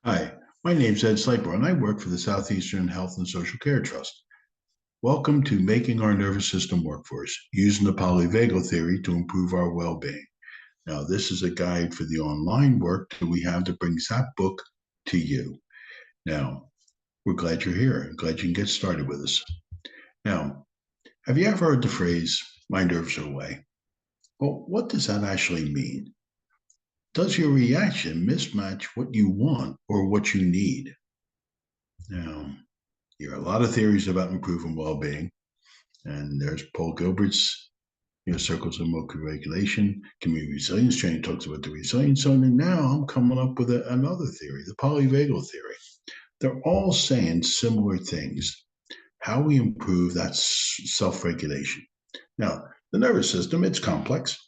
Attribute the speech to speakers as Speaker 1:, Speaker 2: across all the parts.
Speaker 1: Hi, my name's Ed Sipler, and I work for the Southeastern Health and Social Care Trust. Welcome to Making Our Nervous System Work for Us, using the polyvagal theory to improve our well-being. Now, this is a guide for the online work that we have that brings that book to you. Now, we're glad you're here and glad you can get started with us. Now, have you ever heard the phrase, my nerves are away? Well, what does that actually mean? Does your reaction mismatch what you want or what you need? Now, there are a lot of theories about improving well-being, and there's Paul Gilbert's circles of emotional regulation. Community resilience training talks about the resilience zone, and now I'm coming up with another theory, the polyvagal theory. They're all saying similar things. How we improve that self-regulation. Now, the nervous system, it's complex.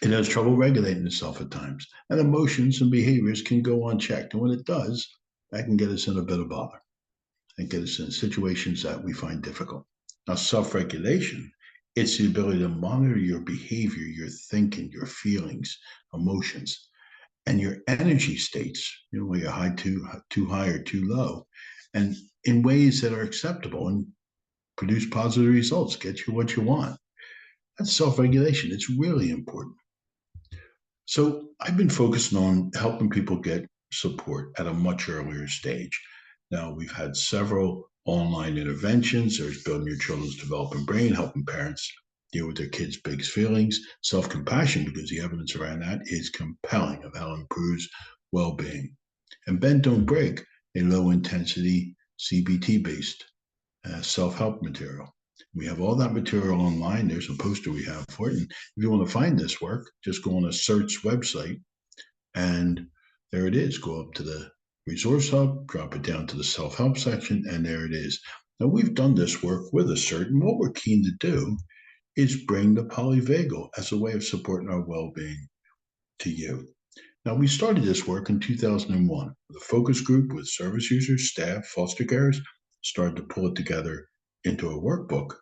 Speaker 1: It has trouble regulating itself at times, and emotions and behaviors can go unchecked. And when it does, that can get us in a bit of bother and get us in situations that we find difficult. Now, self regulation, it's the ability to monitor your behavior, your thinking, your feelings, emotions, and your energy states, where you're too high or too low, and in ways that are acceptable and produce positive results, get you what you want. That's self regulation. It's really important. So, I've been focusing on helping people get support at a much earlier stage. Now, we've had several online interventions. There's Building Your Children's Developing Brain, helping parents deal with their kids' biggest feelings, self compassion, because the evidence around that is compelling of how it improves well being. And Bend Don't Break, a low intensity CBT based self help material. We have all that material online. There's a poster we have for it. And if you want to find this work, just go on ASCERT's website and there it is. Go up to the resource hub, drop it down to the self-help section, and there it is. Now, we've done this work with ASCERT, and what we're keen to do is bring the polyvagal as a way of supporting our well-being to you. Now, we started this work in 2001 with a focus group with service users, staff, foster carers, started to pull it together into a workbook.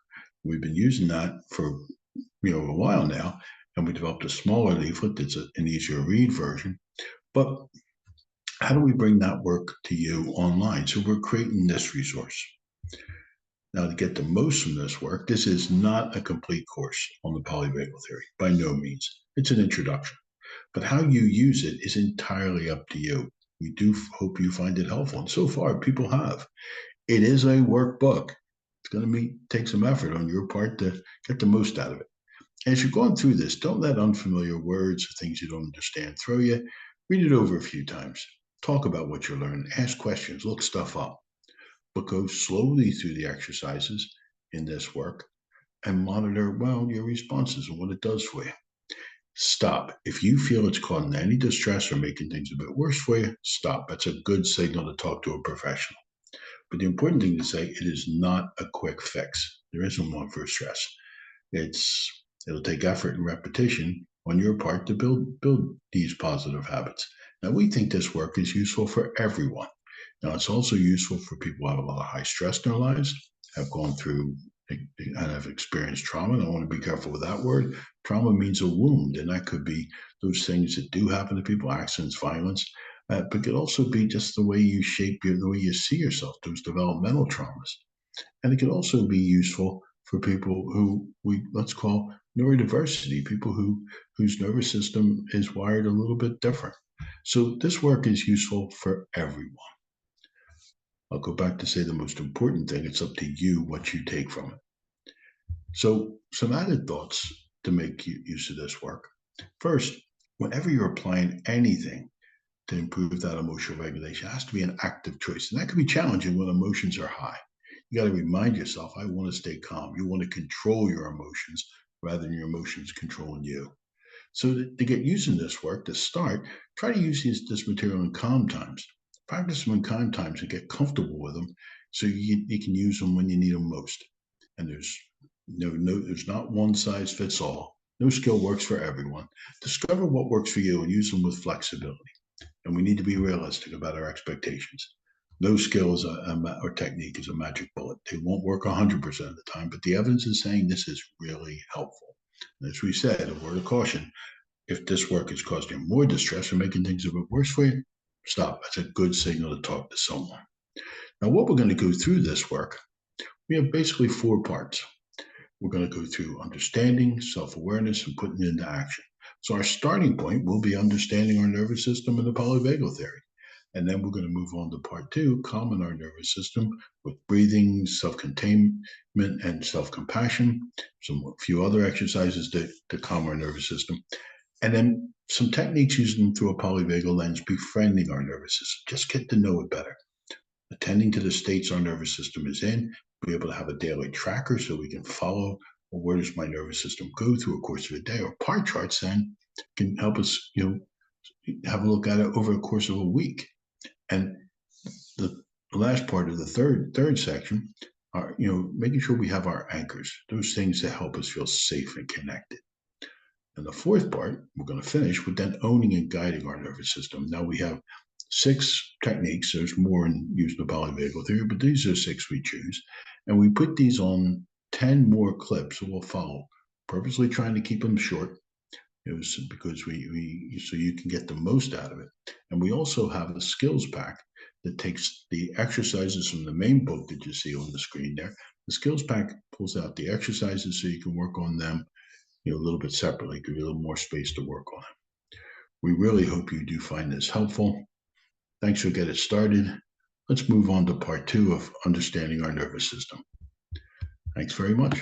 Speaker 1: We've been using that for a while now, and we developed a smaller leaflet that's an easier read version. But how do we bring that work to you online? So we're creating this resource. Now, to get the most from this work, this is not a complete course on the polyvagal theory, by no means. It's an introduction. But how you use it is entirely up to you. We do hope you find it helpful. And so far, people have. It is a workbook. It's going to take some effort on your part to get the most out of it. As you're going through this, don't let unfamiliar words or things you don't understand throw you. Read it over a few times. Talk about what you're learning. Ask questions. Look stuff up. But go slowly through the exercises in this work and monitor, your responses and what it does for you. Stop. If you feel it's causing any distress or making things a bit worse for you, stop. That's a good signal to talk to a professional. But the important thing to say, it is not a quick fix. There isn't one for stress. It'll take effort and repetition on your part to build these positive habits. Now, we think this work is useful for everyone. Now, it's also useful for people who have a lot of high stress in their lives, have gone through and have experienced trauma. And I want to be careful with that word. Trauma means a wound, and that could be those things that do happen to people, accidents, violence, but it could also be just the way you the way you see yourself, those developmental traumas. And it can also be useful for people who let's call neurodiversity, people whose nervous system is wired a little bit different. So this work is useful for everyone. I'll go back to say the most important thing, it's up to you what you take from it. So some added thoughts to make use of this work. First, whenever you're applying anything to improve that emotional regulation, it has to be an active choice. And that can be challenging when emotions are high. You got to remind yourself, I want to stay calm. You want to control your emotions rather than your emotions controlling you. So to get using this work, to start, try to use this material in calm times. Practice them in calm times and get comfortable with them so you can use them when you need them most. And there's not one size fits all. No skill works for everyone. Discover what works for you and use them with flexibility. And we need to be realistic about our expectations. No skill or technique is a magic bullet. They won't work 100% of the time, but the evidence is saying this is really helpful. And as we said, a word of caution, if this work has caused you more distress or making things a bit worse for you, stop. That's a good signal to talk to someone. Now, what we're going to go through this work, we have basically 4 parts. We're going to go through understanding, self-awareness, and putting it into action. So our starting point will be understanding our nervous system and the polyvagal theory. And then we're going to move on to part 2, calming our nervous system with breathing, self-containment, and self-compassion. A few other exercises to calm our nervous system. And then some techniques using through a polyvagal lens, befriending our nervous system. Just get to know it better. Attending to the states our nervous system is in, be able to have a daily tracker so we can follow, well, where does my nervous system go through a course of a day, or pie charts then can help us, have a look at it over the course of a week. And the last part of the third section are, making sure we have our anchors, those things that help us feel safe and connected. And the fourth part, we're going to finish with then owning and guiding our nervous system. Now we have 6 techniques. There's more in using the polyvagal theory, but these are 6 we choose. And we put these on 10 more clips that we'll follow, purposely trying to keep them short, because so you can get the most out of it. And we also have a skills pack that takes the exercises from the main book that you see on the screen there. The skills pack pulls out the exercises so you can work on them a little bit separately, give you a little more space to work on it. We really hope you do find this helpful. Thanks for getting started. Let's move on to part 2 of understanding our nervous system. Thanks very much.